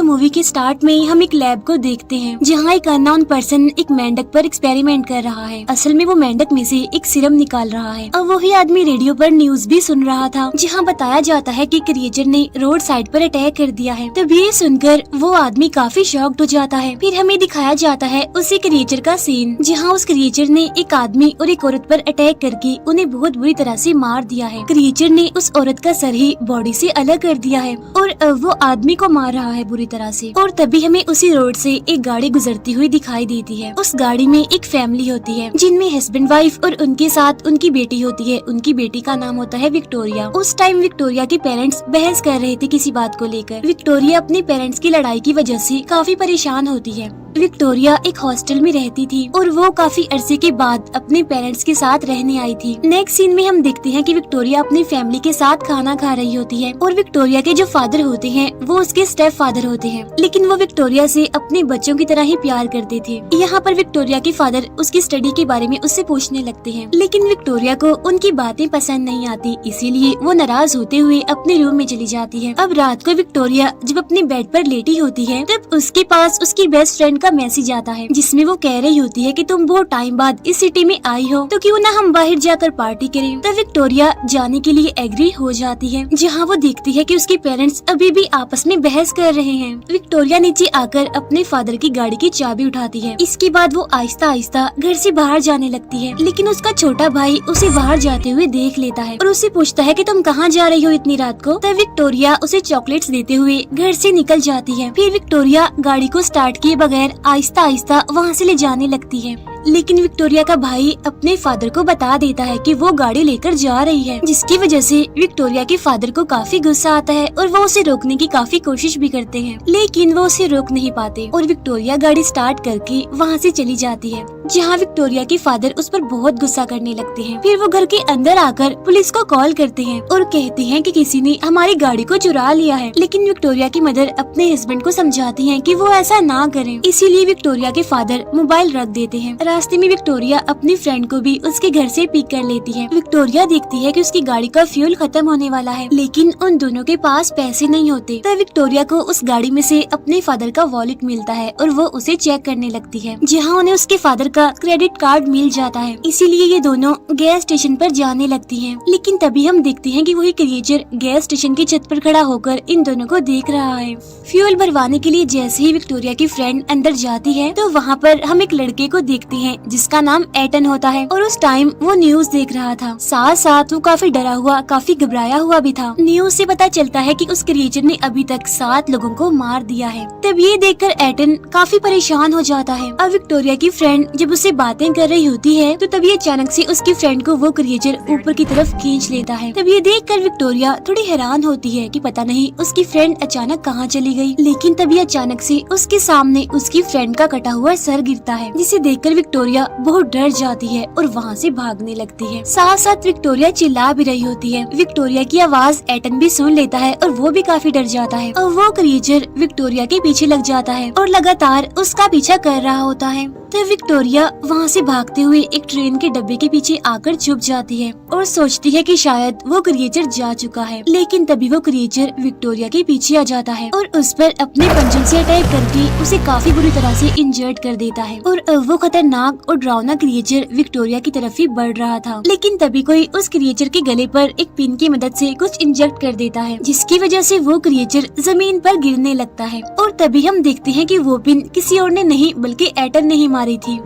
तो मूवी के स्टार्ट में ही हम एक लैब को देखते हैं जहाँ एक अननोन पर्सन एक मेंढक पर एक्सपेरिमेंट कर रहा है। असल में वो मेंढक में से एक सीरम निकाल रहा है। अब वही आदमी रेडियो पर न्यूज भी सुन रहा था जहाँ बताया जाता है कि क्रिएचर ने रोड साइड पर अटैक कर दिया है। तब ये सुनकर वो आदमी काफी शॉक्ड हो जाता है। फिर हमें दिखाया जाता है उसी क्रिएचर का सीन जहाँ उस क्रिएचर ने एक आदमी और एक औरत पर अटैक करके उन्हें बहुत बुरी तरह से मार दिया है। क्रिएचर ने उस औरत का सर ही बॉडी से अलग कर दिया है और वो आदमी को मार रहा है बुरी तरह से। और तभी हमें उसी रोड से एक गाड़ी गुजरती हुई दिखाई देती है। उस गाड़ी में एक फैमिली होती है जिनमें हस्बैंड वाइफ और उनके साथ उनकी बेटी होती है। उनकी बेटी का नाम होता है विक्टोरिया। उस टाइम विक्टोरिया के पेरेंट्स बहस कर रहे थे किसी बात को लेकर। विक्टोरिया अपने पेरेंट्स की लड़ाई की वजह से काफी परेशान होती है। विक्टोरिया एक हॉस्टल में रहती थी और वो काफी अरसे के बाद अपने पेरेंट्स के साथ रहने आई थी। नेक्स्ट सीन में हम देखते हैं कि विक्टोरिया अपनी फैमिली के साथ खाना खा रही होती है और विक्टोरिया के जो फादर होते हैं वो उसके स्टेप फादर होते हैं, लेकिन वो विक्टोरिया से अपने बच्चों की तरह ही प्यार करते थे। यहाँ पर विक्टोरिया के फादर उसकी स्टडी के बारे में उससे पूछने लगते हैं, लेकिन विक्टोरिया को उनकी बातें पसंद नहीं आती, इसीलिए वो नाराज होते हुए अपने रूम में चली जाती है। अब रात को विक्टोरिया जब अपने बेड पर लेटी होती है तब उसके पास उसकी बेस्ट फ्रेंड का मैसेज आता है जिसमें वो कह रही होती है कि तुम बहुत टाइम बाद इस सिटी में आई हो तो क्यों ना हम बाहर जाकर पार्टी करें। तब विक्टोरिया जाने के लिए एग्री हो जाती है जहाँ वो देखती है कि उसके पेरेंट्स अभी भी आपस में बहस कर रहे हैं। विक्टोरिया नीचे आकर अपने फादर की गाड़ी की चाबी उठाती है। इसके बाद वो आहिस्ता आहिस्ता घर से बाहर जाने लगती है, लेकिन उसका छोटा भाई उसे बाहर जाते हुए देख लेता है और उससे पूछता है कि तुम कहाँ जा रही हो इतनी रात को। तब विक्टोरिया उसे चॉकलेट्स देते हुए घर से निकल जाती है। फिर विक्टोरिया गाड़ी को स्टार्ट किए बगैर आहिस्ता आहिस्ता वहाँ से ले जाने लगती है, लेकिन विक्टोरिया का भाई अपने फादर को बता देता है कि वो गाड़ी लेकर जा रही है, जिसकी वजह से विक्टोरिया के फादर को काफी गुस्सा आता है और वो उसे रोकने की काफी कोशिश भी करते हैं, लेकिन वो उसे रोक नहीं पाते और विक्टोरिया गाड़ी स्टार्ट करके वहाँ से चली जाती है, जहाँ विक्टोरिया के फादर उस पर बहुत गुस्सा करने लगते हैं। फिर वो घर के अंदर आकर पुलिस को कॉल करते हैं और कहते हैं कि किसी ने हमारी गाड़ी को चुरा लिया है, लेकिन विक्टोरिया की मदर अपने हस्बैंड को समझाती है कि वो ऐसा ना करें, इसीलिए विक्टोरिया के फादर मोबाइल रख देते हैं। रास्ते में विक्टोरिया अपनी फ्रेंड को भी उसके घर से पिक कर लेती है। विक्टोरिया देखती है कि उसकी गाड़ी का फ्यूल खत्म होने वाला है, लेकिन उन दोनों के पास पैसे नहीं होते। तब विक्टोरिया को उस गाड़ी में से अपने फादर का वॉलेट मिलता है और वो उसे चेक करने लगती है, जहाँ उन्हें उसके फादर का क्रेडिट कार्ड मिल जाता है। इसीलिए ये दोनों गैस स्टेशन पर जाने लगती है, लेकिन तभी हम देखते हैं कि वही क्रिएचर गैस स्टेशन की छत पर खड़ा होकर इन दोनों को देख रहा है। फ्यूल भरवाने के लिए जैसे ही विक्टोरिया की फ्रेंड अंदर जाती है तो वहाँ पर हम एक लड़के को देखते हैं जिसका नाम एटन होता है और उस टाइम वो न्यूज देख रहा था। साथ साथ वो काफी डरा हुआ, काफी घबराया हुआ भी था। न्यूज से पता चलता है कि उस क्रिएचर ने अभी तक 7 लोगों को मार दिया है। तब ये देखकर एटन काफी परेशान हो जाता है। अब विक्टोरिया की फ्रेंड जब उससे बातें कर रही होती है तो तभी अचानक से उसकी फ्रेंड को वो क्रिएचर ऊपर की तरफ खींच लेता है। तब ये देखकर विक्टोरिया थोड़ी हैरान होती है कि पता नहीं उसकी फ्रेंड अचानक कहाँ चली गई, लेकिन तभी अचानक से उसके सामने उसकी फ्रेंड का कटा हुआ सर गिरता है, जिसे देखकर विक्टोरिया बहुत डर जाती है और वहाँ से भागने लगती है। साथ साथ विक्टोरिया चिल्ला भी रही होती है। विक्टोरिया की आवाज एटन भी सुन लेता है और वो भी काफी डर जाता है और वो क्रिएचर विक्टोरिया के पीछे लग जाता है और लगातार उसका पीछा कर रहा होता है। तो विक्टोरिया वहाँ से भागते हुए एक ट्रेन के डब्बे के पीछे आकर छुप जाती है और सोचती है कि शायद वो क्रिएचर जा चुका है, लेकिन तभी वो क्रिएचर विक्टोरिया के पीछे आ जाता है और उस पर अपने पंजों से अटैक करके उसे काफी बुरी तरह से इंजर्ड कर देता है और वो खतरनाक और डरावना क्रिएचर विक्टोरिया की तरफ ही बढ़ रहा था। लेकिन तभी कोई उस क्रिएचर के गले पर एक पिन की मदद से कुछ इंजेक्ट कर देता है, जिसकी वजह से वो क्रिएचर जमीन पर गिरने लगता है और तभी हम देखते हैं कि वो पिन किसी और ने नहीं बल्कि एटन ने ही मारी थी।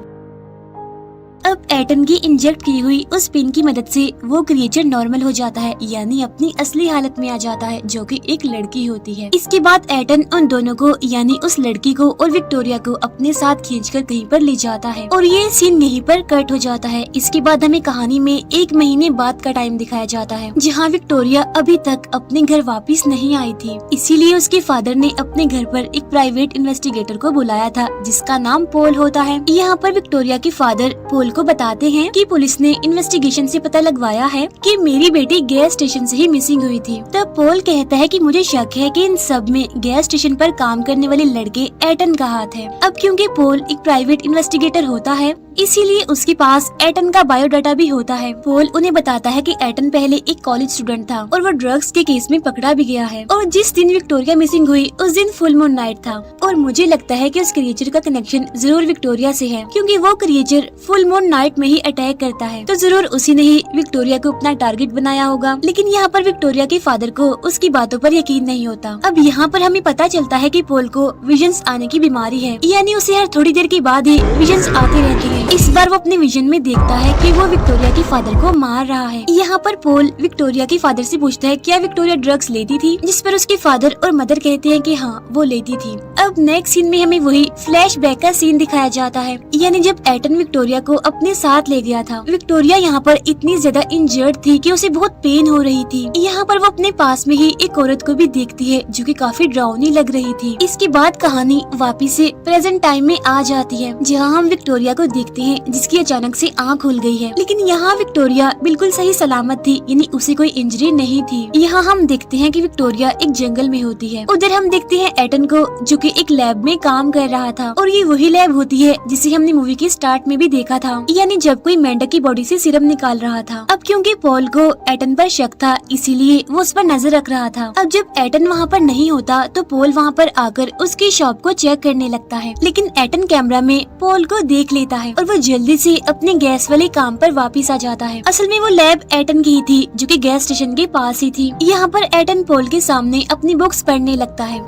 अब एटन की इंजेक्ट की हुई उस पिन की मदद से वो क्रिएचर नॉर्मल हो जाता है, यानी अपनी असली हालत में आ जाता है, जो कि एक लड़की होती है। इसके बाद एटन उन दोनों को यानी उस लड़की को और विक्टोरिया को अपने साथ खींचकर कहीं पर ले जाता है और ये सीन यहीं पर कट हो जाता है। इसके बाद हमें कहानी में 1 महीने बाद का टाइम दिखाया जाता है, जहाँ विक्टोरिया अभी तक अपने घर वापिस नहीं आई थी। इसीलिए उसके फादर ने अपने घर पर एक प्राइवेट इन्वेस्टिगेटर को बुलाया था, जिसका नाम पोल होता है। यहाँ पर विक्टोरिया के फादर पोल को बताते हैं कि पुलिस ने इन्वेस्टिगेशन से पता लगवाया है कि मेरी बेटी गैस स्टेशन से ही मिसिंग हुई थी। तब पोल कहता है कि मुझे शक है कि इन सब में गैस स्टेशन पर काम करने वाले लड़के एटन का हाथ है। अब क्योंकि पोल एक प्राइवेट इन्वेस्टिगेटर होता है इसीलिए उसके पास एटन का बायोडाटा भी होता है। पोल उन्हें बताता है कि एटन पहले एक कॉलेज स्टूडेंट था और वो ड्रग्स के केस में पकड़ा भी गया है, और जिस दिन विक्टोरिया मिसिंग हुई उस दिन फुल मून नाइट था। और मुझे लगता है कि उस क्रिएचर का कनेक्शन जरूर विक्टोरिया से है, क्योंकि वो क्रिएचर फुल मून नाइट में ही अटैक करता है, तो जरूर उसी ने ही विक्टोरिया को अपना टारगेट बनाया होगा। लेकिन यहाँ पर विक्टोरिया के फादर को उसकी बातों पर यकीन नहीं होता। अब यहाँ पर हमें पता चलता है कि पोल को विजन्स आने की बीमारी है, यानी उसे हर थोड़ी देर के बाद ही विजन्स आते रहते हैं। इस बार वो अपने विजन में देखता है कि वो विक्टोरिया के फादर को मार रहा है। यहाँ पर पोल विक्टोरिया के फादर से पूछता है क्या विक्टोरिया ड्रग्स लेती थी, जिस पर उसके फादर और मदर कहते हैं कि हाँ वो लेती थी। अब नेक्स्ट सीन में हमें वही फ्लैशबैक का सीन दिखाया जाता है, यानी जब एटन विक्टोरिया को अपने साथ ले गया था। विक्टोरिया यहाँ पर इतनी ज्यादा इंजर्ड थी कि उसे बहुत पेन हो रही थी। यहाँ पर वो अपने पास में ही एक औरत को भी देखती है जो कि काफी डरावनी लग रही थी। इसके बाद कहानी वापिस से प्रेजेंट टाइम में आ जाती है, जहाँ हम विक्टोरिया को देखते हैं जिसकी अचानक से आँख खुल गई है। लेकिन यहाँ विक्टोरिया बिल्कुल सही सलामत थी, यानी उसे कोई इंजरी नहीं थी। यहाँ हम देखते हैं कि विक्टोरिया एक जंगल में होती है। उधर हम देखते हैं एटन को जो कि एक लैब में काम कर रहा था, और ये वही लैब होती है जिसे हमने मूवी के स्टार्ट में भी देखा था, यानी जब कोई मेंढक की बॉडी से सीरम निकाल रहा था। अब क्योंकि पॉल को एटन पर शक था, इसीलिए वो उस पर नजर रख रहा था। अब जब एटन वहाँ पर नहीं होता तो पॉल वहाँ पर आकर उसकी शॉप को चेक करने लगता है, लेकिन एटन कैमरा में पॉल को देख लेता है और वो जल्दी से अपने गैस वाले काम पर वापस आ जाता है। असल में वो लैब एटन की ही थी जो कि गैस स्टेशन के पास ही थी। यहाँ पर एटन पॉल के सामने अपनी बुक्स पढ़ने लगता है।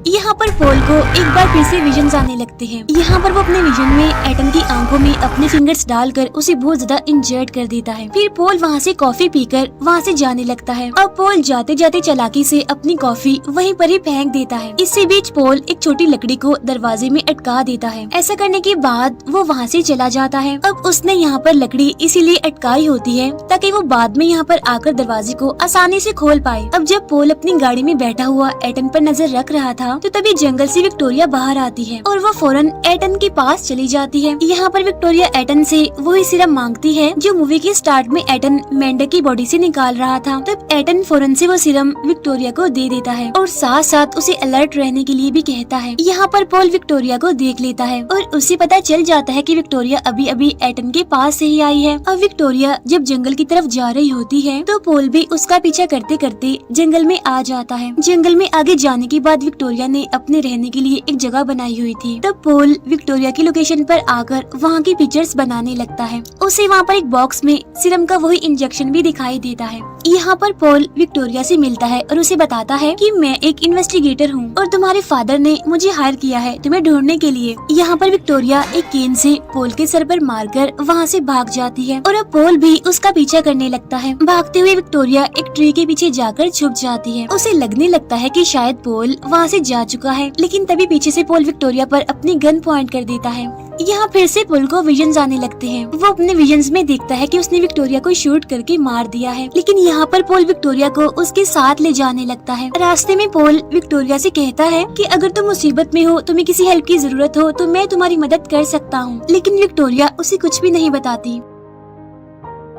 यहाँ पर पॉल को एक बार फिर से विजन्स आने लगते हैं। यहाँ पर वो अपने विजन में एटन की आंखों में अपने फिंगर्स डालकर उसे बहुत ज्यादा इंजर्ड कर देता है। फिर पॉल वहाँ से कॉफी पीकर वहाँ से जाने लगता है। अब पॉल जाते जाते चालाकी से अपनी कॉफी वहीं पर ही फेंक देता है। इसी बीच पॉल एक छोटी लकड़ी को दरवाजे में अटका देता है। ऐसा करने के बाद वो वहाँ से चला जाता है। अब उसने यहाँ पर लकड़ी इसीलिए अटकाई होती है ताकि वो बाद में यहाँ पर आकर दरवाजे को आसानी से खोल पाए। अब जब पॉल अपनी गाड़ी में बैठा हुआ एटन पर नजर रख रहा था तो तभी जंगल से विक्टोरिया बाहर आती है और वो फौरन एटन के पास चली जाती है। यहाँ पर विक्टोरिया एटन से वही सिरम मांगती है जो मूवी के स्टार्ट में एटन मेंढक की बॉडी से निकाल रहा था। तब एटन फौरन से वो सिरम विक्टोरिया को दे देता है और साथ साथ उसे अलर्ट रहने के लिए भी कहता है। यहाँ पर पॉल विक्टोरिया को देख लेता है और उसे पता चल जाता है कि विक्टोरिया अभी अभी एटन के पास से ही आई है। अब विक्टोरिया जब जंगल की तरफ जा रही होती है तो पॉल भी उसका पीछा करते करते जंगल में आ जाता है। जंगल में आगे जाने के बाद विक्टोरिया ने अपने रहने के लिए एक जगह बनाई हुई थी। तब पॉल विक्टोरिया की लोकेशन पर आकर वहाँ की पिक्चर्स बनाने लगता है। उसे वहाँ पर एक बॉक्स में सिरम का वही इंजेक्शन भी दिखाई देता है। यहाँ पर पॉल विक्टोरिया से मिलता है और उसे बताता है कि मैं एक इन्वेस्टिगेटर हूँ और तुम्हारे फादर ने मुझे हायर किया है तुम्हें ढूंढने के लिए। यहाँ पर विक्टोरिया एक केन से पॉल के सर पर मारकर वहाँ से भाग जाती है और अब पॉल भी उसका पीछा करने लगता है। भागते हुए विक्टोरिया एक ट्री के पीछे जाकर छुप जाती है। उसे लगने लगता है कि शायद पॉल वहाँ से जा चुका है, लेकिन तभी पीछे से पॉल विक्टोरिया पर अपनी गन पॉइंट कर देता है। यहाँ फिर से पॉल को विजन्स आने लगते हैं। वो अपने विजन्स में देखता है कि उसने विक्टोरिया को शूट करके मार दिया है, लेकिन यहाँ पर पॉल विक्टोरिया को उसके साथ ले जाने लगता है। रास्ते में पॉल विक्टोरिया से कहता है कि अगर तुम मुसीबत में हो, तुम्हें किसी हेल्प की जरूरत हो तो मैं तुम्हारी मदद कर सकता हूँ, लेकिन विक्टोरिया उसे कुछ भी नहीं बताती।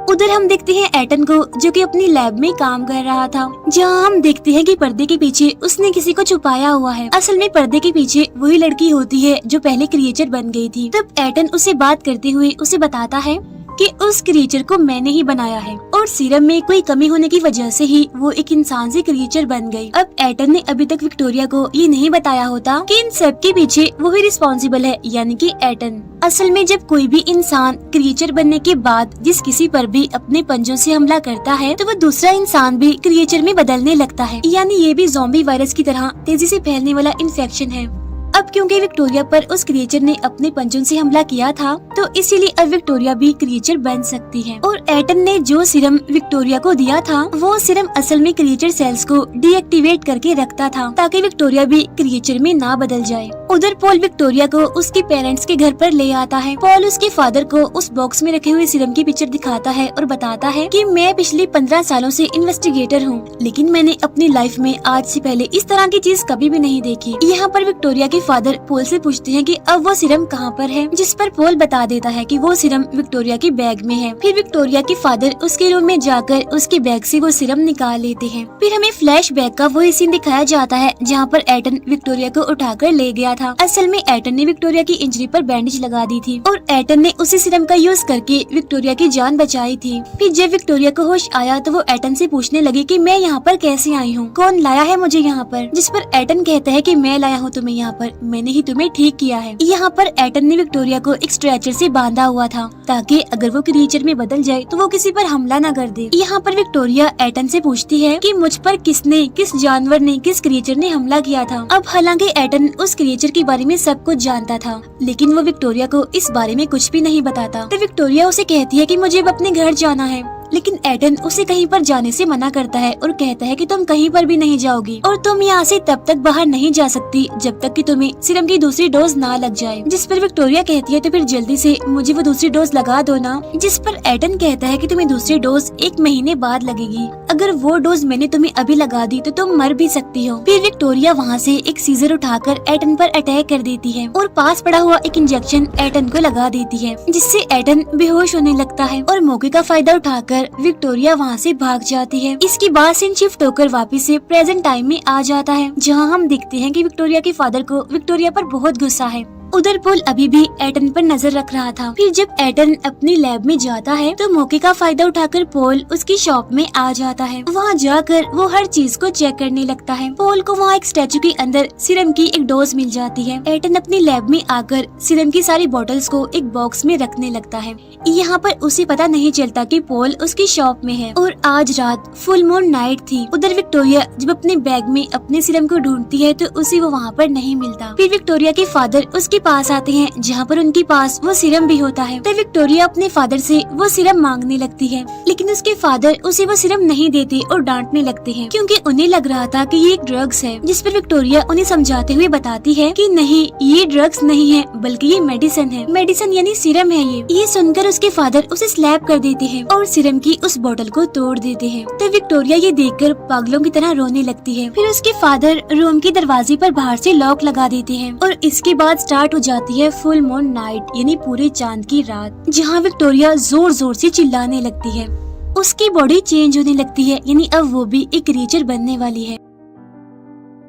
उधर हम देखते हैं एटन को जो कि अपनी लैब में काम कर रहा था, जहां हम देखते हैं कि पर्दे के पीछे उसने किसी को छुपाया हुआ है। असल में पर्दे के पीछे वही लड़की होती है जो पहले क्रिएचर बन गई थी। तब एटन उसे बात करते हुए उसे बताता है कि उस क्रिएचर को मैंने ही बनाया है और सीरम में कोई कमी होने की वजह से ही वो एक इंसान से क्रिएचर बन गई। अब एटन ने अभी तक विक्टोरिया को ये नहीं बताया होता कि इन सब के पीछे वो ही रिस्पॉन्सिबल है, यानी कि एटन। असल में जब कोई भी इंसान क्रिएचर बनने के बाद जिस किसी पर भी अपने पंजों से हमला करता है तो वो दूसरा इंसान भी क्रिएचर में बदलने लगता है, यानी ये भी ज़ॉम्बी वायरस की तरह तेजी से फैलने वाला इन्फेक्शन है। अब क्योंकि विक्टोरिया पर उस क्रिएचर ने अपने पंजों से हमला किया था तो इसीलिए अब विक्टोरिया भी क्रिएचर बन सकती है। और एटन ने जो सीरम विक्टोरिया को दिया था वो सीरम असल में क्रिएचर सेल्स को डीएक्टिवेट करके रखता था ताकि विक्टोरिया भी क्रिएचर में ना बदल जाए। उधर पॉल विक्टोरिया को उसके पेरेंट्स के घर पर ले आता है। पॉल उसके फादर को उस बॉक्स में रखे हुए सीरम की पिक्चर दिखाता है और बताता है कि मैं पिछले 15 सालों से इन्वेस्टिगेटर हूँ, लेकिन मैंने अपनी लाइफ में आज से पहले इस तरह की चीज कभी भी नहीं देखी। यहाँ पर विक्टोरिया के फादर पोल से पूछते हैं कि अब वो सीरम कहाँ पर है, जिस पर पोल बता देता है कि वो सीरम विक्टोरिया के बैग में है। फिर विक्टोरिया के फादर उसके रूम में जाकर उसके बैग से वो सीरम निकाल लेते हैं। फिर हमें फ्लैशबैक का वही सीन दिखाया जाता है जहाँ पर एटन विक्टोरिया को उठाकर ले गया था। असल में एटन ने विक्टोरिया की इंजरी पर बैंडेज लगा दी थी और एटन ने उसी सीरम का यूज करके विक्टोरिया की जान बचाई थी। फिर जब विक्टोरिया को होश आया तो वो एटन से पूछने लगी कि मैं यहाँ पर कैसे आई हूँ, कौन लाया है मुझे यहाँ पर, जिस पर एटन कहता है कि मैं लाया हूँ तुम्हें यहाँ पर, मैंने ही तुम्हें ठीक किया है। यहाँ पर एटन ने विक्टोरिया को एक स्ट्रेचर से बांधा हुआ था ताकि अगर वो क्रीचर में बदल जाए तो वो किसी पर हमला न कर दे। यहाँ पर विक्टोरिया एटन से पूछती है कि मुझ पर किसने, किस जानवर ने, किस क्रिएचर ने हमला किया था। अब हालांकि एटन उस क्रिएचर के बारे में सब कुछ जानता था, लेकिन वो विक्टोरिया को इस बारे में कुछ भी नहीं बताता। तो विक्टोरिया उसे कहती है कि मुझे अब अपने घर जाना है, लेकिन एटन उसे कहीं पर जाने से मना करता है और कहता है कि तुम कहीं पर भी नहीं जाओगी और तुम यहाँ से तब तक बाहर नहीं जा सकती जब तक कि तुम्हें सीरम की दूसरी डोज ना लग जाए। जिस पर विक्टोरिया कहती है तो फिर जल्दी से मुझे वो दूसरी डोज लगा दो ना। जिस पर एटन कहता है कि तुम्हें दूसरी डोज 1 महीने बाद लगेगी, अगर वो डोज मैंने तुम्हें अभी लगा दी तो तुम मर भी सकती हो। फिर विक्टोरिया वहाँ से एक सीजर उठाकर एटन पर अटैक कर देती है और पास पड़ा हुआ एक इंजेक्शन एटन को लगा देती है, जिससे एटन बेहोश होने लगता है और मौके का फायदा उठाकर विक्टोरिया वहाँ से भाग जाती है। इसके बाद सीन शिफ्ट होकर वापस से प्रेजेंट टाइम में आ जाता है, जहाँ हम देखते हैं कि विक्टोरिया के फादर को विक्टोरिया पर बहुत गुस्सा है। उधर पोल अभी भी एटन पर नजर रख रहा था। फिर जब एटन अपनी लैब में जाता है तो मौके का फायदा उठाकर पोल उसकी शॉप में आ जाता है। वहाँ जाकर वो हर चीज को चेक करने लगता है। पोल को वहाँ एक स्टैचू के अंदर सीरम की एक डोज मिल जाती है। एटन अपनी लैब में आकर सीरम की सारी बॉटल्स को एक बॉक्स में रखने लगता है। यहाँ पर उसे पता नहीं चलता कि पोल उसकी शॉप में है और आज रात फुल मून नाइट थी। उधर विक्टोरिया जब अपने बैग में अपने सीरम को ढूंढती है तो उसे वो वहाँ पर नहीं मिलता। फिर विक्टोरिया के फादर उसके पास आते हैं जहाँ पर उनके पास वो सीरम भी होता है। तो विक्टोरिया अपने फादर से वो सीरम मांगने लगती है, लेकिन उसके फादर उसे वो सीरम नहीं देते और डांटने लगते हैं क्योंकि उन्हें लग रहा था कि ये एक ड्रग्स है। जिस पर विक्टोरिया उन्हें समझाते हुए बताती है कि नहीं, ये ड्रग्स नहीं है बल्कि ये मेडिसिन है, मेडिसिन यानी सीरम है ये सुनकर उसके फादर उसे स्लैप कर देते हैं और सीरम की उस बोतल को तोड़ देते हैं। तो विक्टोरिया ये देखकर पागलों की तरह रोने लगती है। फिर उसके फादर रूम के दरवाजे पर बाहर से लॉक लगा देते हैं और इसके बाद स्टार्ट हो जाती है फुल मून नाइट यानी पूरे चांद की रात, जहाँ विक्टोरिया जोर जोर से चिल्लाने लगती है। उसकी बॉडी चेंज होने लगती है, यानी अब वो भी एक क्रीचर बनने वाली है।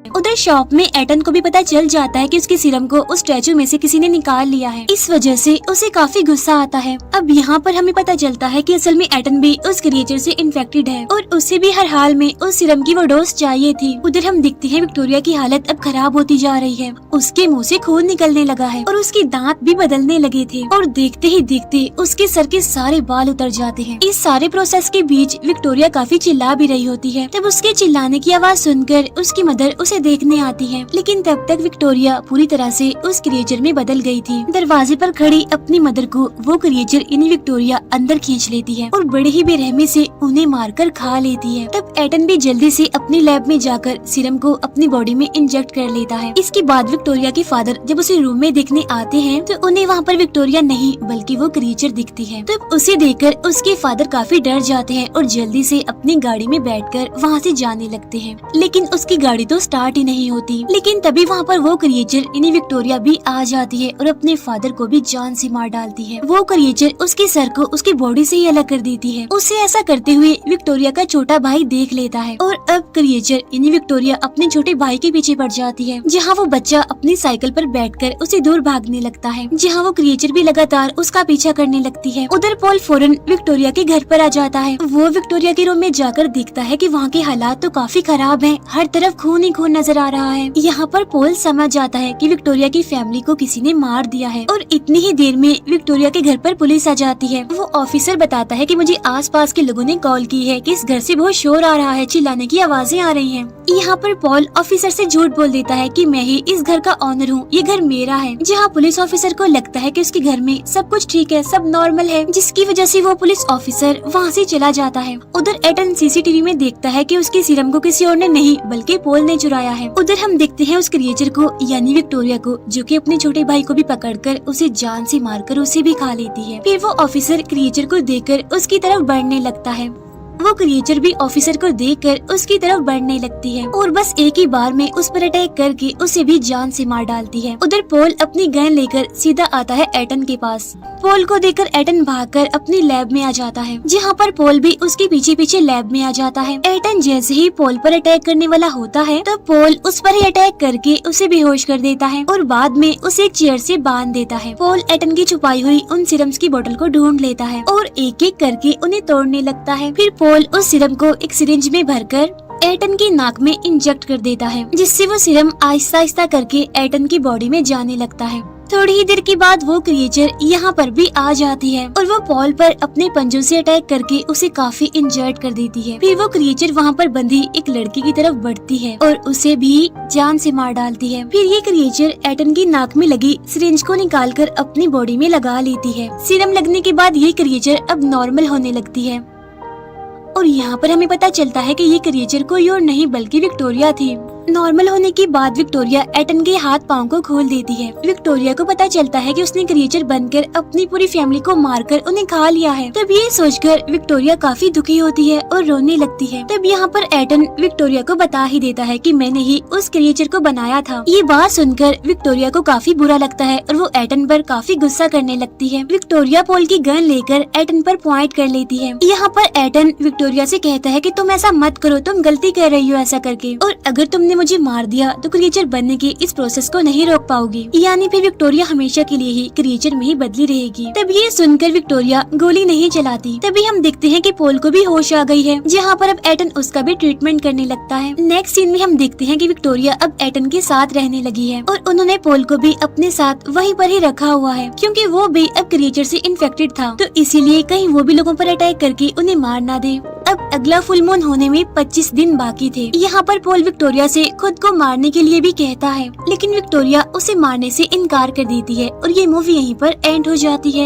उधर शॉप में एटन को भी पता चल जाता है कि उसके सीरम को उस स्टैचू में से किसी ने निकाल लिया है। इस वजह से उसे काफी गुस्सा आता है। अब यहाँ पर हमें पता चलता है कि असल में एटन भी उस क्रिएचर से इन्फेक्टेड है और उसे भी हर हाल में उस सीरम की वो डोज चाहिए थी। उधर हम देखते हैं विक्टोरिया की हालत अब खराब होती जा रही है। उसके मुँह से खून निकलने लगा है और उसके दांत भी बदलने लगे थे और देखते ही देखते उसके सर के सारे बाल उतर जाते हैं। इस सारे प्रोसेस के बीच विक्टोरिया काफी चिल्ला भी रही होती है। तब उसके चिल्लाने की आवाज सुनकर उसकी मदर उसे देखने आती है, लेकिन तब तक विक्टोरिया पूरी तरह से उस क्रिएचर में बदल गई थी। दरवाजे पर खड़ी अपनी मदर को वो क्रिएचर यानी विक्टोरिया अंदर खींच लेती है और बड़े ही बेरहमी से उन्हें मारकर खा लेती है। तब एटन भी जल्दी से अपनी लैब में जाकर सीरम को अपनी बॉडी में इंजेक्ट कर लेता है। इसके बाद विक्टोरिया के फादर जब उसे रूम में देखने आते हैं तो उन्हें वहाँ पर विक्टोरिया नहीं बल्कि वो क्रिएचर दिखती है। तब उसे देखकर उसके फादर काफी डर जाते हैं और जल्दी से अपनी गाड़ी में बैठकर वहाँ से जाने लगते हैं, लेकिन उसकी गाड़ी तो स्टार्ट ही नहीं होती। लेकिन तभी वहाँ पर वो क्रिएचर यानी विक्टोरिया भी आ जाती है और अपने फादर को भी जान से मार डालती है। वो क्रिएचर उसके सर को उसकी बॉडी से ही अलग कर देती है। उसे ऐसा करते हुए विक्टोरिया का छोटा भाई देख लेता है और अब क्रिएचर यानी विक्टोरिया अपने छोटे भाई के पीछे पड़ जाती है, जहाँ वो बच्चा अपनी साइकिल पर बैठकर उसे दूर भागने लगता है, जहाँ वो क्रिएचर भी लगातार उसका पीछा करने लगती है। उधर पोल फौरन विक्टोरिया के घर पर आ जाता है। वो विक्टोरिया के रूम में जाकर देखता है कि वहाँ के हालात तो काफी खराब हैं, हर तरफ खून ही खून नजर आ रहा है। यहाँ पर पोल समझ जाता है कि विक्टोरिया की फैमिली को किसी ने मार दिया है और इतनी ही देर में विक्टोरिया के घर पर पुलिस आ जाती है। वो ऑफिसर बताता है कि मुझे आसपास के लोगों ने कॉल की है कि इस घर से बहुत शोर आ रहा है, चिल्लाने की आवाजें आ रही हैं। यहाँ पर पॉल ऑफिसर से झूठ बोल देता है कि मैं ही इस घर का ऑनर हूँ, ये घर मेरा है। जहाँ पुलिस ऑफिसर को लगता है कि उसके घर में सब कुछ ठीक है, सब नॉर्मल है, जिसकी वजह से वो पुलिस ऑफिसर वहाँ से चला जाता है। उधर एटन सीसीटीवी में देखता है कि उसके सीरम को किसी और ने नहीं बल्कि पोल ने चुराया है। उधर हम देखते हैं उस क्रिएचर को यानी विक्टोरिया को, जो कि अपने छोटे भाई को भी पकड़कर उसे जान से मारकर उसे भी खा लेती है। फिर वो ऑफिसर क्रिएचर को देखकर उसकी तरफ बढ़ने लगता है। वो क्रिएचर भी ऑफिसर को देखकर उसकी तरफ बढ़ने लगती है और बस एक ही बार में उस पर अटैक करके उसे भी जान से मार डालती है। उधर पोल अपनी गन लेकर सीधा आता है एटन के पास। पोल को देखकर एटन भागकर अपनी लैब में आ जाता है, जहाँ पर पोल भी उसके पीछे पीछे लैब में आ जाता है। एटन जैसे ही पोल पर अटैक करने वाला होता है तो पोल उस पर ही अटैक करके उसे बेहोश कर देता है और बाद में उसे एक चेयर से बांध देता है। पोल एटन की छुपाई हुई उन सिरम्स की बोतल को ढूंढ लेता है और एक एक करके उन्हें तोड़ने लगता है। फिर पोल उस सिरम को एक सिरिंज में भरकर एटन की नाक में इंजेक्ट कर देता है, जिससे वो सिरम आहिस्ता आहिस्ता करके एटन की बॉडी में जाने लगता है। थोड़ी ही देर के बाद वो क्रिएचर यहाँ पर भी आ जाती है और वो पॉल पर अपने पंजों से अटैक करके उसे काफी इंजर्ड कर देती है। फिर वो क्रिएचर वहाँ पर बंधी एक लड़की की तरफ बढ़ती है और उसे भी जान से मार डालती है। फिर ये क्रिएचर एटन की नाक में लगी सिरिंज को निकालकर अपनी बॉडी में लगा लेती है। सीरम लगने के बाद ये क्रिएचर अब नॉर्मल होने लगती है और यहाँ पर हमें पता चलता है कि ये क्रिएचर कोई और नहीं बल्कि विक्टोरिया थी। नॉर्मल होने के बाद विक्टोरिया एटन के हाथ पांव को खोल देती है। विक्टोरिया को पता चलता है कि उसने क्रिएचर बनकर अपनी पूरी फैमिली को मारकर उन्हें खा लिया है। तब ये सोचकर विक्टोरिया काफी दुखी होती है और रोने लगती है। तब यहाँ पर एटन विक्टोरिया को बता ही देता है कि मैंने ही उस क्रिएचर को बनाया था। ये बात सुनकर विक्टोरिया को काफी बुरा लगता है और वो एटन पर काफी गुस्सा करने लगती है। विक्टोरिया पोल की गन लेकर एटन पर पॉइंट कर लेती है। यहाँ पर एटन विक्टोरिया से कहता है कि तुम ऐसा मत करो, तुम गलती कर रही हो ऐसा करके, और अगर तुमने मुझे मार दिया तो क्रिएचर बनने के इस प्रोसेस को नहीं रोक पाओगी, यानी फिर विक्टोरिया हमेशा के लिए ही क्रिएचर में ही बदली रहेगी। तब ये सुनकर विक्टोरिया गोली नहीं चलाती। तभी हम देखते हैं कि पोल को भी होश आ गई है, जहाँ पर अब एटन उसका भी ट्रीटमेंट करने लगता है। नेक्स्ट सीन में हम देखते हैं कि विक्टोरिया अब एटन के साथ रहने लगी है और उन्होंने पोल को भी अपने साथ वहीं पर ही रखा हुआ है, क्योंकि वो भी अब क्रिएचर से इन्फेक्टेड था, तो इसीलिए कहीं वो भी लोगों पर अटैक करके उन्हें मार ना दे। अब अगला फुल मून होने में 25 दिन बाकी थे। यहाँ पर पोल विक्टोरिया से खुद को मारने के लिए भी कहता है, लेकिन विक्टोरिया उसे मारने से इनकार कर देती है और ये मूवी यहीं पर एंड हो जाती है।